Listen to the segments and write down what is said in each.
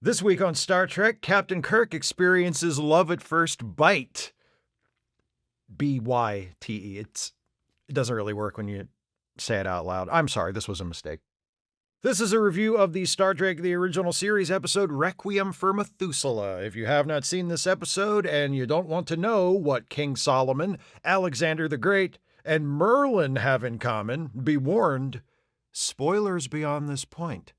This week on Star Trek, Captain Kirk experiences love at first bite. B-Y-T-E. It doesn't really work when you say it out loud. I'm sorry, this was a mistake. This is a review of the Star Trek The Original Series episode Requiem for Methuselah. If you have not seen this episode and you don't want to know what King Solomon, Alexander the Great, and Merlin have in common, be warned, spoilers beyond this point.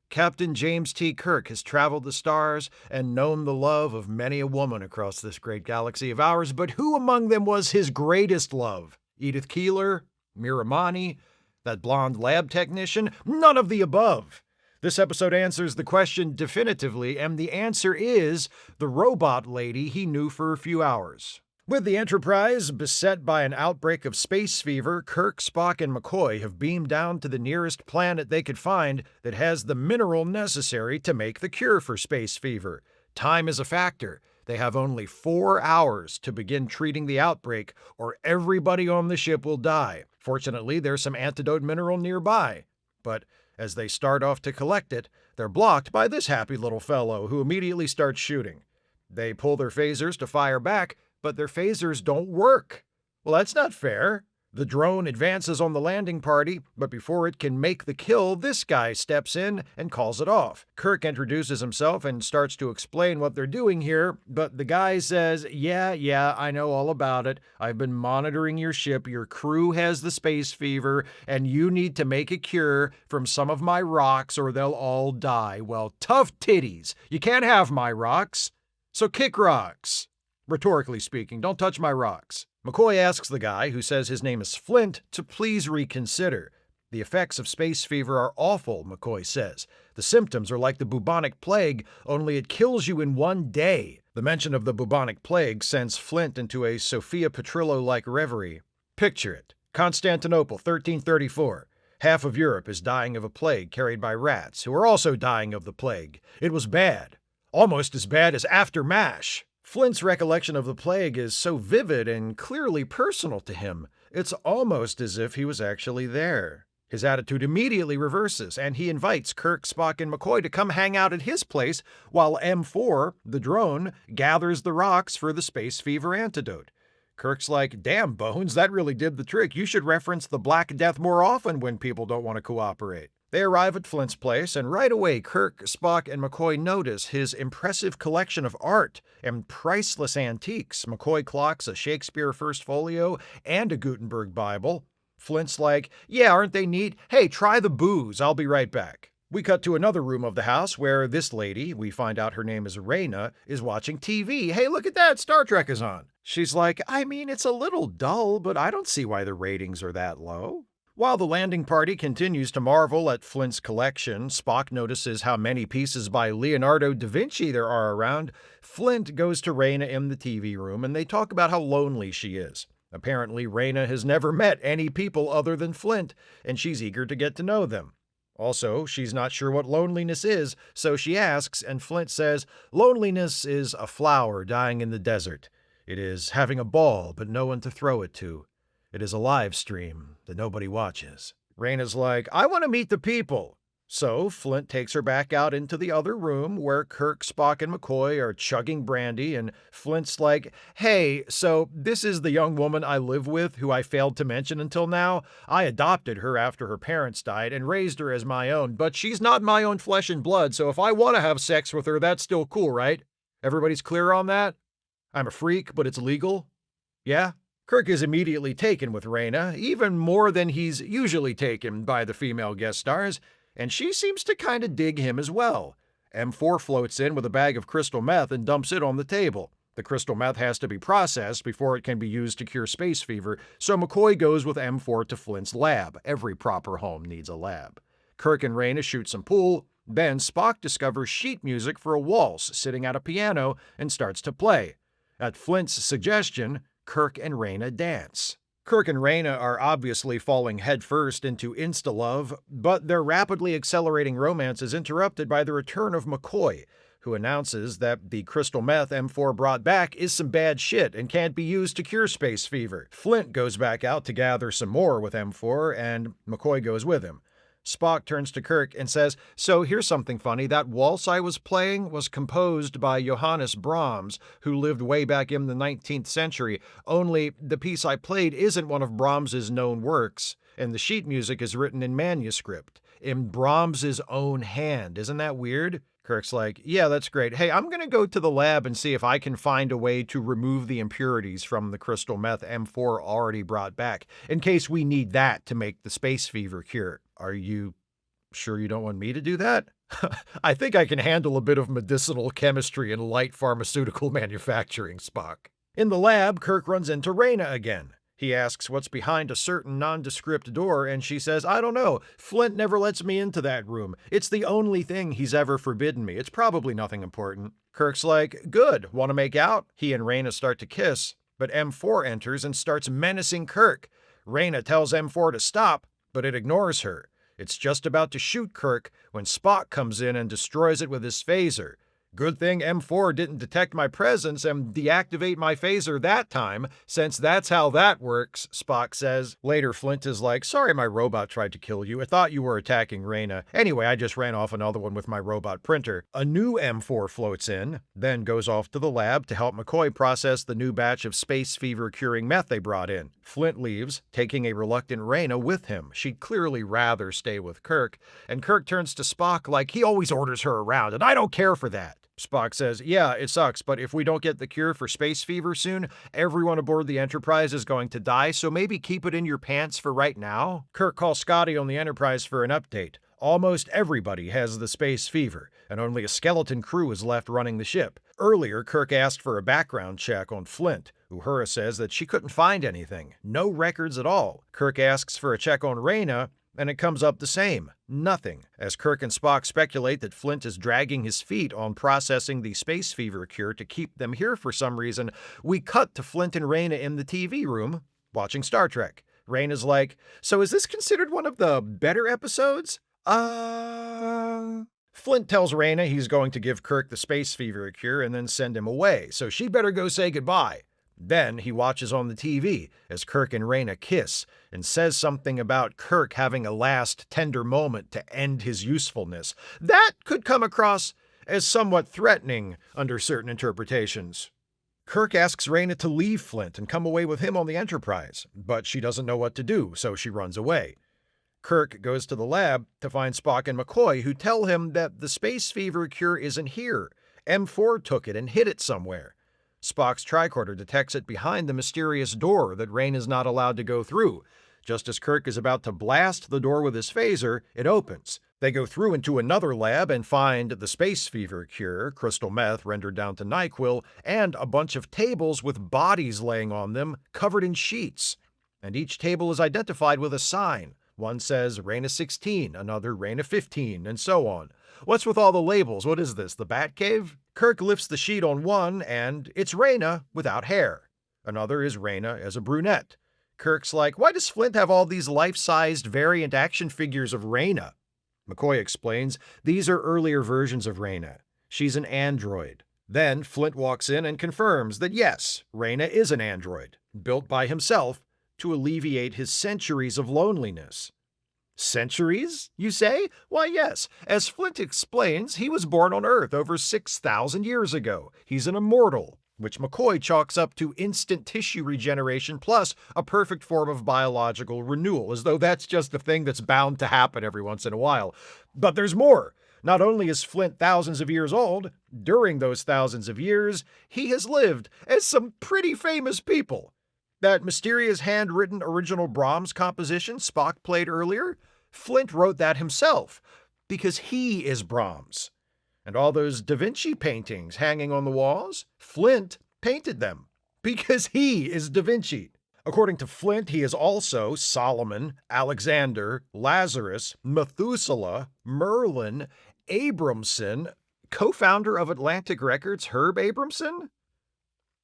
Captain James T. Kirk has traveled the stars and known the love of many a woman across this great galaxy of ours, but who among them was his greatest love? Edith Keeler? Miramani? That blonde lab technician? None of the above. This episode answers the question definitively, and the answer is the robot lady he knew for a few hours. With the Enterprise beset by an outbreak of space fever, Kirk, Spock, and McCoy have beamed down to the nearest planet they could find that has the mineral necessary to make the cure for space fever. Time is a factor. They have only 4 hours to begin treating the outbreak, or everybody on the ship will die. Fortunately, there's some antidote mineral nearby. But as they start off to collect it, they're blocked by this happy little fellow who immediately starts shooting. They pull their phasers to fire back, but their phasers don't work. Well, that's not fair. The drone advances on the landing party, but before it can make the kill, this guy steps in and calls it off. Kirk introduces himself and starts to explain what they're doing here, but the guy says, yeah, I know all about it. I've been monitoring your ship. Your crew has the space fever, and you need to make a cure from some of my rocks or they'll all die. Well, tough titties. You can't have my rocks, so kick rocks. Rhetorically speaking, don't touch my rocks. McCoy asks the guy, who says his name is Flint, to please reconsider. The effects of space fever are awful, McCoy says. The symptoms are like the bubonic plague, only it kills you in 1 day. The mention of the bubonic plague sends Flint into a Sophia Petrillo-like reverie. Picture it. Constantinople, 1334. Half of Europe is dying of a plague carried by rats, who are also dying of the plague. It was bad. Almost as bad as after MASH. Flint's recollection of the plague is so vivid and clearly personal to him, it's almost as if he was actually there. His attitude immediately reverses, and he invites Kirk, Spock, and McCoy to come hang out at his place while M4, the drone, gathers the rocks for the space fever antidote. Kirk's like, damn, Bones, that really did the trick. You should reference the Black Death more often when people don't want to cooperate. They arrive at Flint's place, and right away Kirk, Spock, and McCoy notice his impressive collection of art and priceless antiques. McCoy clocks a Shakespeare First Folio and a Gutenberg Bible. Flint's like, yeah, aren't they neat? Hey, try the booze. I'll be right back. We cut to another room of the house where this lady, we find out her name is Raina, is watching TV. Hey, look at that, Star Trek is on. She's like, I mean, it's a little dull, but I don't see why the ratings are that low. While the landing party continues to marvel at Flint's collection, Spock notices how many pieces by Leonardo da Vinci there are around. Flint goes to Raina in the TV room, and they talk about how lonely she is. Apparently, Raina has never met any people other than Flint, and she's eager to get to know them. Also, she's not sure what loneliness is, so she asks, and Flint says, loneliness is a flower dying in the desert. It is having a ball, but no one to throw it to. It is a live stream that nobody watches. Raina's like, I want to meet the people. So Flint takes her back out into the other room where Kirk, Spock, and McCoy are chugging brandy, and Flint's like, hey, so this is the young woman I live with who I failed to mention until now. I adopted her after her parents died and raised her as my own, but she's not my own flesh and blood, so if I want to have sex with her, that's still cool, right? Everybody's clear on that? I'm a freak, but it's legal? Yeah? Kirk is immediately taken with Raina, even more than he's usually taken by the female guest stars, and she seems to kind of dig him as well. M4 floats in with a bag of crystal meth and dumps it on the table. The crystal meth has to be processed before it can be used to cure space fever, so McCoy goes with M4 to Flint's lab. Every proper home needs a lab. Kirk and Raina shoot some pool. Then Spock discovers sheet music for a waltz sitting at a piano and starts to play. At Flint's suggestion, Kirk and Raina dance. Kirk and Raina are obviously falling headfirst into insta-love, but their rapidly accelerating romance is interrupted by the return of McCoy, who announces that the crystal meth M4 brought back is some bad shit and can't be used to cure space fever. Flint goes back out to gather some more with M4, and McCoy goes with him. Spock turns to Kirk and says, "So here's something funny. That waltz I was playing was composed by Johannes Brahms, who lived way back in the 19th century. Only the piece I played isn't one of Brahms's known works, and the sheet music is written in manuscript, in Brahms's own hand. Isn't that weird?" Kirk's like, "Yeah, that's great. Hey, I'm going to go to the lab and see if I can find a way to remove the impurities from the crystal meth M4 already brought back, in case we need that to make the space fever cure. Are you sure you don't want me to do that?" "I think I can handle a bit of medicinal chemistry and light pharmaceutical manufacturing," Spock. In the lab, Kirk runs into Raina again. He asks what's behind a certain nondescript door, and she says, "I don't know. Flint never lets me into that room. It's the only thing he's ever forbidden me. It's probably nothing important." Kirk's like, "Good. Want to make out?" He and Raina start to kiss, but M4 enters and starts menacing Kirk. Raina tells M4 to stop, but it ignores her. It's just about to shoot Kirk when Spock comes in and destroys it with his phaser. Good thing M4 didn't detect my presence and deactivate my phaser that time, since that's how that works, Spock says. Later, Flint is like, "Sorry my robot tried to kill you. I thought you were attacking Raina. Anyway, I just ran off another one with my robot printer." A new M4 floats in, then goes off to the lab to help McCoy process the new batch of space fever curing meth they brought in. Flint leaves, taking a reluctant Raina with him. She'd clearly rather stay with Kirk, and Kirk turns to Spock like he always orders her around, and I don't care for that. Spock says, "Yeah, it sucks, but if we don't get the cure for space fever soon, everyone aboard the Enterprise is going to die, so maybe keep it in your pants for right now." Kirk calls Scotty on the Enterprise for an update. Almost everybody has the space fever, and only a skeleton crew is left running the ship. Earlier, Kirk asked for a background check on Flint. Uhura says that she couldn't find anything. No records at all. Kirk asks for a check on Raina, and it comes up the same. Nothing. As Kirk and Spock speculate that Flint is dragging his feet on processing the space fever cure to keep them here for some reason, we cut to Flint and Raina in the TV room, watching Star Trek. Raina's like, "So is this considered one of the better episodes?" Flint tells Raina he's going to give Kirk the space fever cure and then send him away, so she better go say goodbye. Then he watches on the TV as Kirk and Raina kiss and says something about Kirk having a last tender moment to end his usefulness. That could come across as somewhat threatening under certain interpretations. Kirk asks Raina to leave Flint and come away with him on the Enterprise, but she doesn't know what to do, so she runs away. Kirk goes to the lab to find Spock and McCoy, who tell him that the space fever cure isn't here. M4 took it and hid it somewhere. Spock's tricorder detects it behind the mysterious door that Rain is not allowed to go through. Just as Kirk is about to blast the door with his phaser, it opens. They go through into another lab and find the space fever cure, crystal meth rendered down to NyQuil, and a bunch of tables with bodies laying on them, covered in sheets. And each table is identified with a sign. One says Raina 16, another Raina 15, and so on. What's with all the labels? What is this, the Batcave? Kirk lifts the sheet on one, and it's Raina without hair. Another is Raina as a brunette. Kirk's like, "Why does Flint have all these life-sized variant action figures of Raina?" McCoy explains, "These are earlier versions of Raina. She's an android." Then Flint walks in and confirms that yes, Raina is an android, built by himself to alleviate his centuries of loneliness. Centuries, you say? Why, yes. As Flint explains, he was born on Earth over 6,000 years ago. He's an immortal, which McCoy chalks up to instant tissue regeneration plus a perfect form of biological renewal, as though that's just a thing that's bound to happen every once in a while. But there's more. Not only is Flint thousands of years old, during those thousands of years, he has lived as some pretty famous people. That mysterious handwritten original Brahms composition Spock played earlier, Flint wrote that himself, because he is Brahms. And all those Da Vinci paintings hanging on the walls, Flint painted them, because he is Da Vinci. According to Flint, he is also Solomon, Alexander, Lazarus, Methuselah, Merlin, Abramson, co-founder of Atlantic Records, Herb Abramson?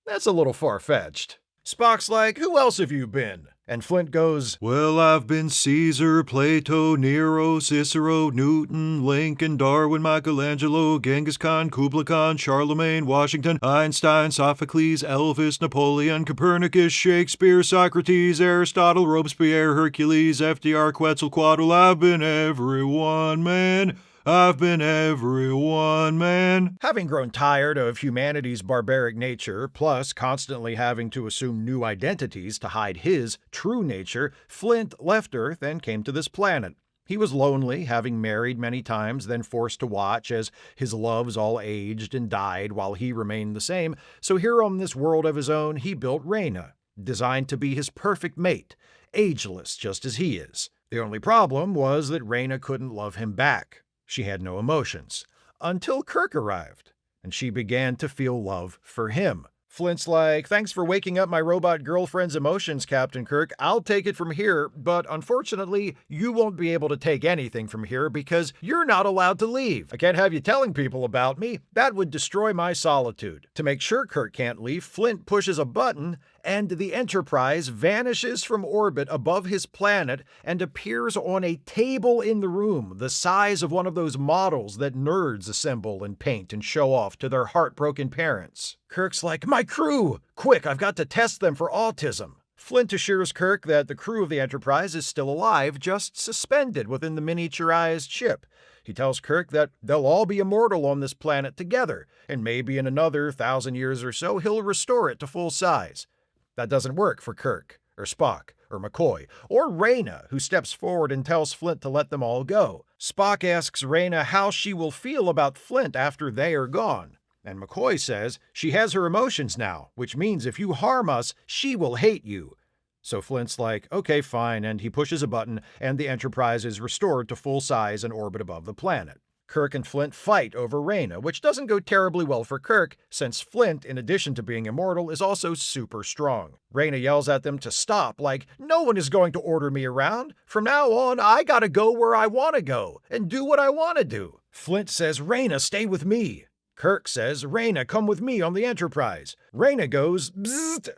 That's a little far-fetched. Spock's like, "Who else have you been?" And Flint goes, "Well, I've been Caesar, Plato, Nero, Cicero, Newton, Lincoln, Darwin, Michelangelo, Genghis Khan, Kublai Khan, Charlemagne, Washington, Einstein, Sophocles, Elvis, Napoleon, Copernicus, Shakespeare, Socrates, Aristotle, Robespierre, Hercules, FDR, Quetzalcoatl. I've been everyone, man. I've been everyone, man." Having grown tired of humanity's barbaric nature, plus constantly having to assume new identities to hide his true nature, Flint left Earth and came to this planet. He was lonely, having married many times, then forced to watch as his loves all aged and died while he remained the same. So here on this world of his own, he built Raina, designed to be his perfect mate, ageless just as he is. The only problem was that Raina couldn't love him back. She had no emotions. Until Kirk arrived, and she began to feel love for him. Flint's like, "Thanks for waking up my robot girlfriend's emotions, Captain Kirk. I'll take it from here, but unfortunately, you won't be able to take anything from here because you're not allowed to leave. I can't have you telling people about me. That would destroy my solitude." To make sure Kirk can't leave, Flint pushes a button, and the Enterprise vanishes from orbit above his planet and appears on a table in the room, the size of one of those models that nerds assemble and paint and show off to their heartbroken parents. Kirk's like, "My crew! Quick, I've got to test them for autism." Flint assures Kirk that the crew of the Enterprise is still alive, just suspended within the miniaturized ship. He tells Kirk that they'll all be immortal on this planet together, and maybe in another 1,000 years or so he'll restore it to full size. That doesn't work for Kirk, or Spock, or McCoy, or Raina, who steps forward and tells Flint to let them all go. Spock asks Raina how she will feel about Flint after they are gone. And McCoy says she has her emotions now, which means if you harm us, she will hate you. So Flint's like, okay, fine, and he pushes a button, and the Enterprise is restored to full size and orbit above the planet. Kirk and Flint fight over Raina, which doesn't go terribly well for Kirk, since Flint, in addition to being immortal, is also super strong. Raina yells at them to stop, like, "No one is going to order me around. From now on, I gotta go where I want to go, and do what I want to do." Flint says, "Raina, stay with me." Kirk says, "Raina, come with me on the Enterprise." Raina goes, "Bzzzt,"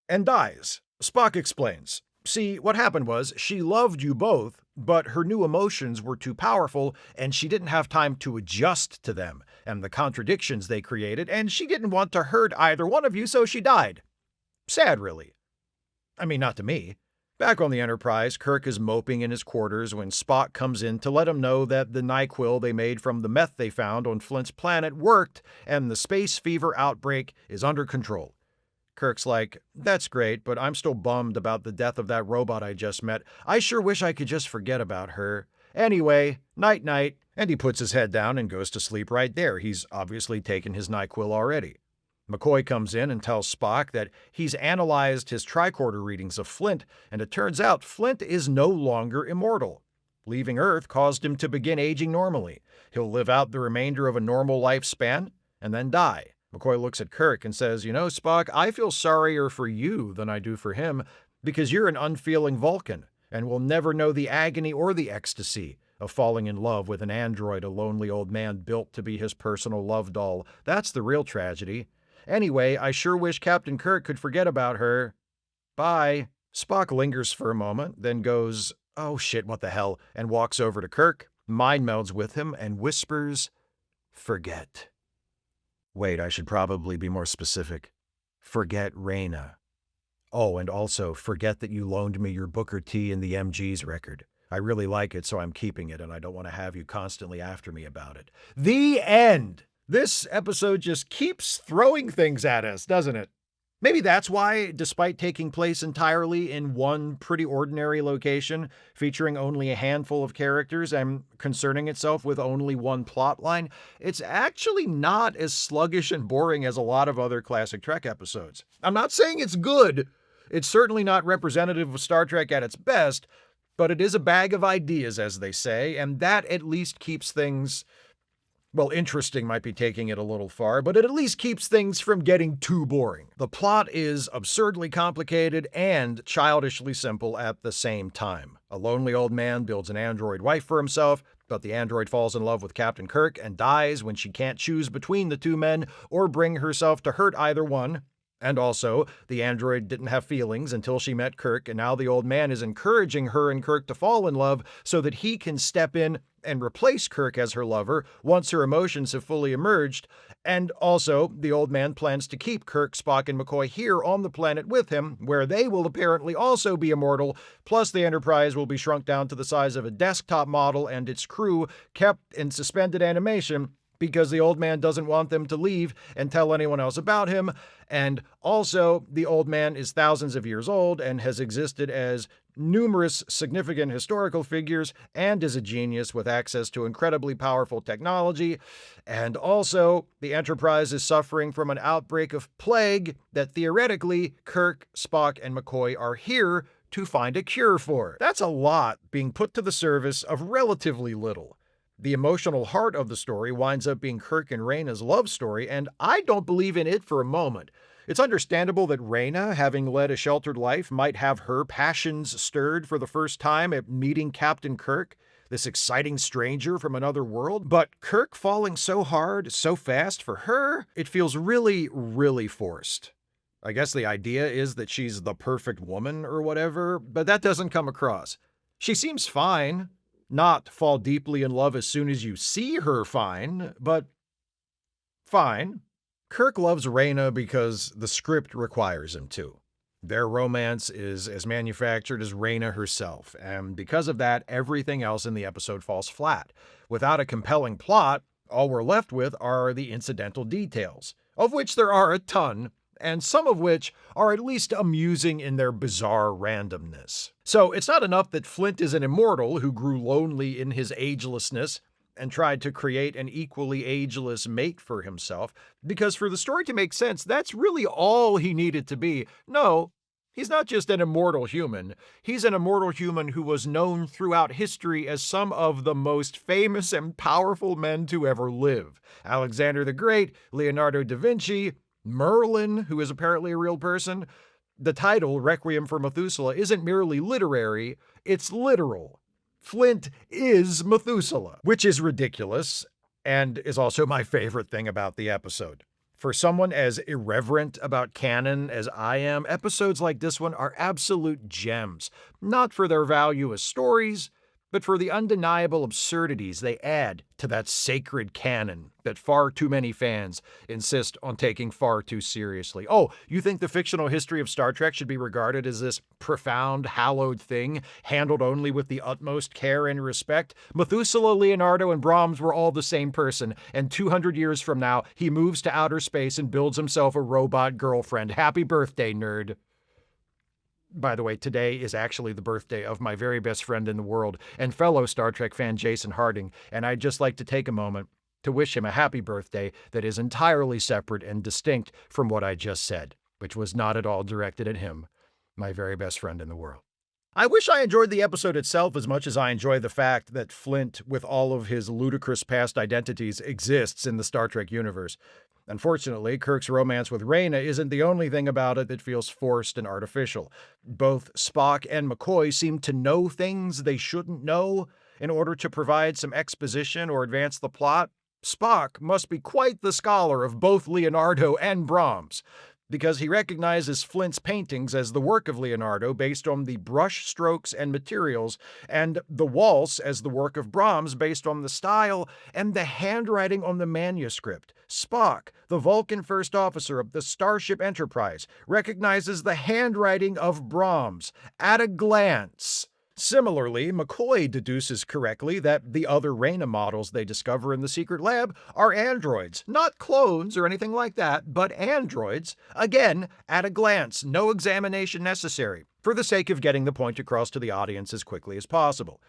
and dies. Spock explains, "See, what happened was, she loved you both, but her new emotions were too powerful, and she didn't have time to adjust to them and the contradictions they created, and she didn't want to hurt either one of you, so she died. Sad, really. I mean, not to me." Back on the Enterprise, Kirk is moping in his quarters when Spock comes in to let him know that the NyQuil they made from the meth they found on Flint's planet worked, and the space fever outbreak is under control. Kirk's like, "That's great, but I'm still bummed about the death of that robot I just met. I sure wish I could just forget about her. Anyway, night-night," and he puts his head down and goes to sleep right there. He's obviously taken his NyQuil already. McCoy comes in and tells Spock that he's analyzed his tricorder readings of Flint, and it turns out Flint is no longer immortal. Leaving Earth caused him to begin aging normally. He'll live out the remainder of a normal lifespan and then die. McCoy looks at Kirk and says, "You know, Spock, I feel sorrier for you than I do for him, because you're an unfeeling Vulcan, and will never know the agony or the ecstasy of falling in love with an android a lonely old man built to be his personal love doll. That's the real tragedy. Anyway, I sure wish Captain Kirk could forget about her. Bye." Spock lingers for a moment, then goes, "Oh shit, what the hell," and walks over to Kirk, mind melds with him, and whispers, "Forget." Wait, I should probably be more specific. Forget Raina. Oh, and also, forget that you loaned me your Booker T and the MG's record. I really like it, so I'm keeping it, and I don't want to have you constantly after me about it. The end! This episode just keeps throwing things at us, doesn't it? Maybe that's why, despite taking place entirely in one pretty ordinary location, featuring only a handful of characters and concerning itself with only one plot line, it's actually not as sluggish and boring as a lot of other classic Trek episodes. I'm not saying it's good. It's certainly not representative of Star Trek at its best, but it is a bag of ideas, as they say, and that at least keeps things... well, interesting might be taking it a little far, but it at least keeps things from getting too boring. The plot is absurdly complicated and childishly simple at the same time. A lonely old man builds an android wife for himself, but the android falls in love with Captain Kirk and dies when she can't choose between the two men or bring herself to hurt either one. And also, the android didn't have feelings until she met Kirk, and now the old man is encouraging her and Kirk to fall in love so that he can step in and replace Kirk as her lover once her emotions have fully emerged. And also, the old man plans to keep Kirk, Spock, and McCoy here on the planet with him, where they will apparently also be immortal, plus the Enterprise will be shrunk down to the size of a desktop model and its crew kept in suspended animation because the old man doesn't want them to leave and tell anyone else about him. And also, the old man is thousands of years old and has existed as numerous significant historical figures and is a genius with access to incredibly powerful technology. And also, the Enterprise is suffering from an outbreak of plague that theoretically Kirk, Spock, and McCoy are here to find a cure for. That's a lot being put to the service of relatively little. The emotional heart of the story winds up being Kirk and Raina's love story, and I don't believe in it for a moment. It's understandable that Raina, having led a sheltered life, might have her passions stirred for the first time at meeting Captain Kirk, this exciting stranger from another world, but Kirk falling so hard, so fast for her, it feels really, really forced. I guess the idea is that she's the perfect woman or whatever, but that doesn't come across. She seems fine. Not fall deeply in love as soon as you see her fine, but fine. Kirk loves Raina because the script requires him to. Their romance is as manufactured as Raina herself, and because of that, everything else in the episode falls flat. Without a compelling plot, all we're left with are the incidental details, of which there are a ton, and some of which are at least amusing in their bizarre randomness. So it's not enough that Flint is an immortal who grew lonely in his agelessness and tried to create an equally ageless mate for himself, because for the story to make sense, that's really all he needed to be. No, he's not just an immortal human. He's an immortal human who was known throughout history as some of the most famous and powerful men to ever live. Alexander the Great, Leonardo da Vinci, Merlin, who is apparently a real person. The title, Requiem for Methuselah, isn't merely literary, it's literal. Flint is Methuselah, which is ridiculous and is also my favorite thing about the episode. For someone as irreverent about canon as I am, episodes like this one are absolute gems, not for their value as stories, but for the undeniable absurdities they add to that sacred canon that far too many fans insist on taking far too seriously. Oh, you think the fictional history of Star Trek should be regarded as this profound, hallowed thing, handled only with the utmost care and respect? Methuselah, Leonardo, and Brahms were all the same person, and 200 years from now, he moves to outer space and builds himself a robot girlfriend. Happy birthday, nerd. By the way, today is actually the birthday of my very best friend in the world and fellow Star Trek fan Jason Harding, and I'd just like to take a moment to wish him a happy birthday that is entirely separate and distinct from what I just said, which was not at all directed at him, my very best friend in the world. I wish I enjoyed the episode itself as much as I enjoy the fact that Flint, with all of his ludicrous past identities, exists in the Star Trek universe. Unfortunately, Kirk's romance with Raina isn't the only thing about it that feels forced and artificial. Both Spock and McCoy seem to know things they shouldn't know in order to provide some exposition or advance the plot. Spock must be quite the scholar of both Leonardo and Brahms, because he recognizes Flint's paintings as the work of Leonardo based on the brush strokes and materials, and the waltz as the work of Brahms based on the style and the handwriting on the manuscript. Spock, the Vulcan first officer of the Starship Enterprise, recognizes the handwriting of Brahms at a glance. Similarly, McCoy deduces correctly that the other Raina models they discover in the secret lab are androids. Not clones or anything like that, but androids. Again, at a glance, no examination necessary, for the sake of getting the point across to the audience as quickly as possible.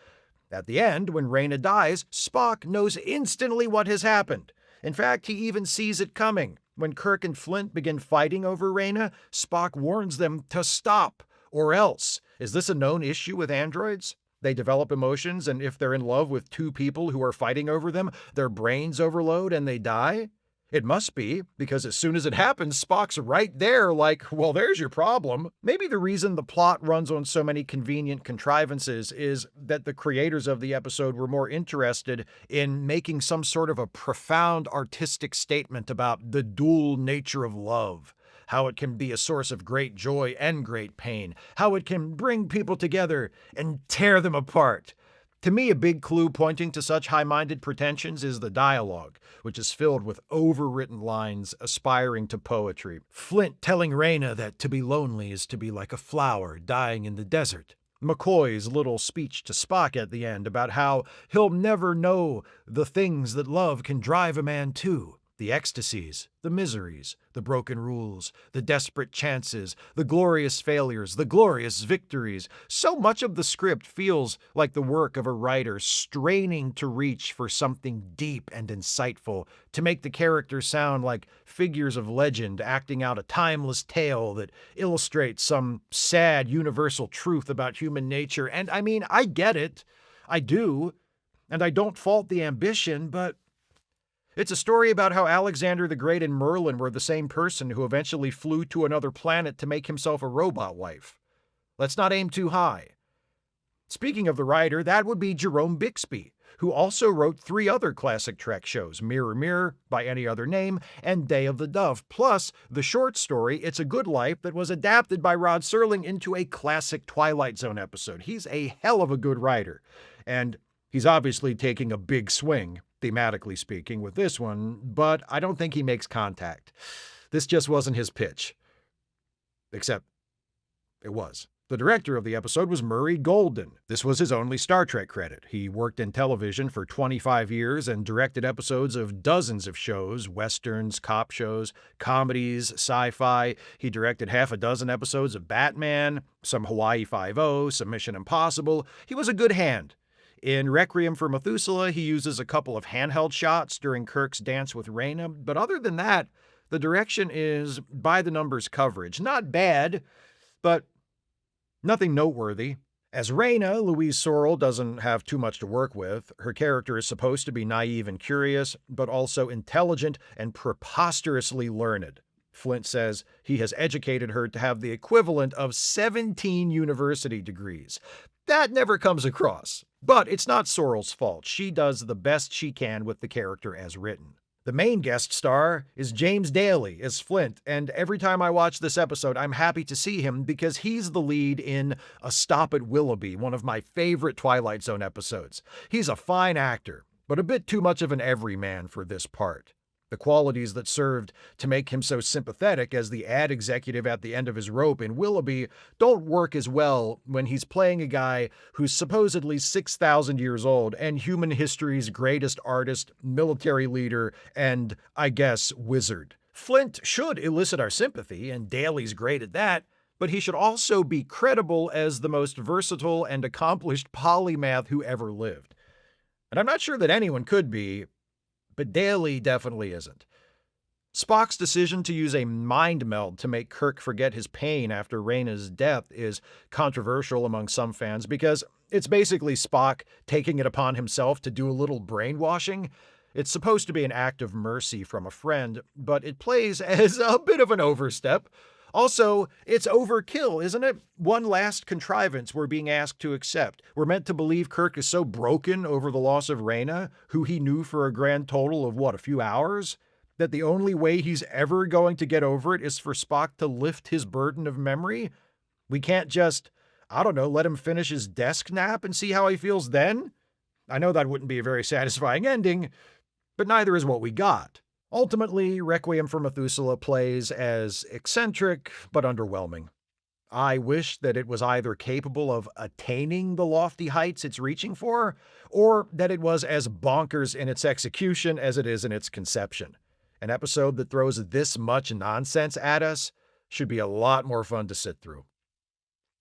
At the end, when Raina dies, Spock knows instantly what has happened. In fact, he even sees it coming. When Kirk and Flint begin fighting over Raina, Spock warns them to stop, or else. Is this a known issue with androids? They develop emotions, and if they're in love with two people who are fighting over them, their brains overload and they die? It must be, because as soon as it happens, Spock's right there like, well, there's your problem. Maybe the reason the plot runs on so many convenient contrivances is that the creators of the episode were more interested in making some sort of a profound artistic statement about the dual nature of love. how it can be a source of great joy and great pain, how it can bring people together and tear them apart. To me, a big clue pointing to such high-minded pretensions is the dialogue, which is filled with overwritten lines aspiring to poetry. Flint telling Raina that to be lonely is to be like a flower dying in the desert. McCoy's little speech to Spock at the end about how he'll never know the things that love can drive a man to. The ecstasies, the miseries, the broken rules, the desperate chances, the glorious failures, the glorious victories. So much of the script feels like the work of a writer straining to reach for something deep and insightful, to make the characters sound like figures of legend acting out a timeless tale that illustrates some sad universal truth about human nature. And I mean, I get it. I do. And I don't fault the ambition, but it's a story about how Alexander the Great and Merlin were the same person who eventually flew to another planet to make himself a robot wife. Let's not aim too high. Speaking of the writer, that would be Jerome Bixby, who also wrote 3 other classic Trek shows, Mirror Mirror, By Any Other Name, and Day of the Dove, plus the short story It's a Good Life that was adapted by Rod Serling into a classic Twilight Zone episode. He's a hell of a good writer, and he's obviously taking a big swing, thematically speaking, with this one, but I don't think he makes contact. This just wasn't his pitch. Except, it was. The director of the episode was Murray Goulden. This was his only Star Trek credit. He worked in television for 25 years and directed episodes of dozens of shows, westerns, cop shows, comedies, sci-fi. He directed half a dozen episodes of Batman, some Hawaii Five-0, some Mission Impossible. He was a good hand. In Requiem for Methuselah, he uses a couple of handheld shots during Kirk's dance with Raina, but other than that, the direction is by-the-numbers coverage. Not bad, but nothing noteworthy. As Raina, Louise Sorrell doesn't have too much to work with. Her character is supposed to be naive and curious, but also intelligent and preposterously learned. Flint says he has educated her to have the equivalent of 17 university degrees. That never comes across. But it's not Sorrell's fault. She does the best she can with the character as written. The main guest star is James Daly as Flint, and every time I watch this episode, I'm happy to see him because he's the lead in A Stop at Willoughby, one of my favorite Twilight Zone episodes. He's a fine actor, but a bit too much of an everyman for this part. The qualities that served to make him so sympathetic as the ad executive at the end of his rope in Willoughby don't work as well when he's playing a guy who's supposedly 6,000 years old and human history's greatest artist, military leader, and, I guess, wizard. Flint should elicit our sympathy, and Daly's great at that, but he should also be credible as the most versatile and accomplished polymath who ever lived. And I'm not sure that anyone could be, but Daly definitely isn't. Spock's decision to use a mind meld to make Kirk forget his pain after Raina's death is controversial among some fans because it's basically Spock taking it upon himself to do a little brainwashing. It's supposed to be an act of mercy from a friend, but it plays as a bit of an overstep. Also, it's overkill, isn't it? One last contrivance we're being asked to accept. We're meant to believe Kirk is so broken over the loss of Raina, who he knew for a grand total of, a few hours, that the only way he's ever going to get over it is for Spock to lift his burden of memory? We can't just, let him finish his desk nap and see how he feels then? I know that wouldn't be a very satisfying ending, but neither is what we got. Ultimately, Requiem for Methuselah plays as eccentric but underwhelming. I wish that it was either capable of attaining the lofty heights it's reaching for, or that it was as bonkers in its execution as it is in its conception. An episode that throws this much nonsense at us should be a lot more fun to sit through.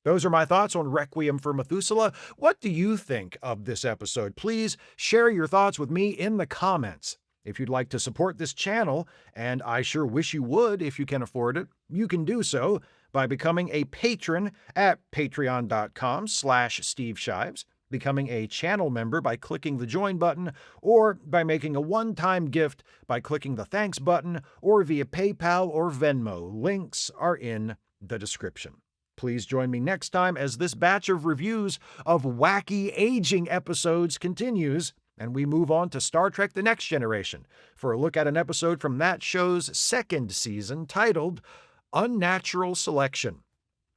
Those are my thoughts on Requiem for Methuselah. What do you think of this episode? Please share your thoughts with me in the comments. If you'd like to support this channel, and I sure wish you would if you can afford it, you can do so by becoming a patron at patreon.com/Steve Shives, becoming a channel member by clicking the join button, or by making a one-time gift by clicking the thanks button, or via PayPal or Venmo. Links are in the description. Please join me next time as this batch of reviews of wacky aging episodes continues, and we move on to Star Trek: The Next Generation for a look at an episode from that show's second season titled unnatural selection.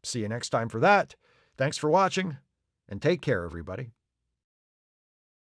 See you next time for that. Thanks for watching, and take care, everybody.